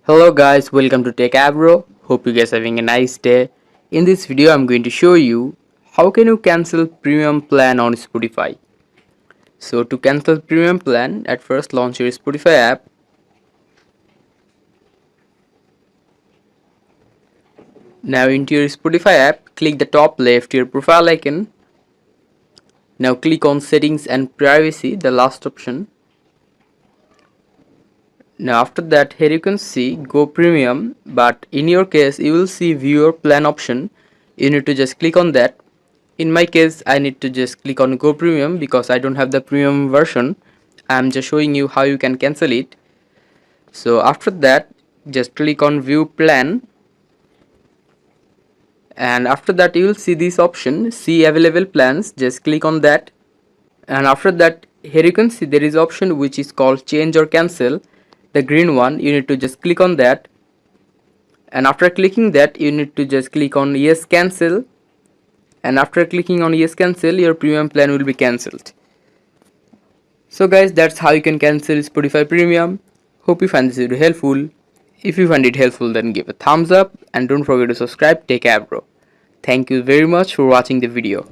Hello guys, welcome to Tech Bro. Hope you guys are having a nice day. In this video I'm going to show you how can you cancel premium plan on Spotify. So to cancel premium plan, at first launch your Spotify app. Now into your Spotify app, click the top left your profile icon. Now click on settings and privacy, the last option. Now after that, here you can see go premium, but in your case you will see view your plan option. You need to just click on that. In my case I need to just click on go premium because I don't have the premium version. I'm just showing you how you can cancel it. So after that, just click on view plan, and after that you will see this option, see available plans. Just click on that, and after that here you can see there is option which is called change or cancel, the green one. You need to just click on that, and after clicking that you need to just click on yes cancel, and after clicking on yes cancel your premium plan will be cancelled. So guys, that's how you can cancel Spotify premium. Hope you find this video helpful. If you find it helpful, then give a thumbs up and don't forget to subscribe. Take care bro. Thank you very much for watching the video.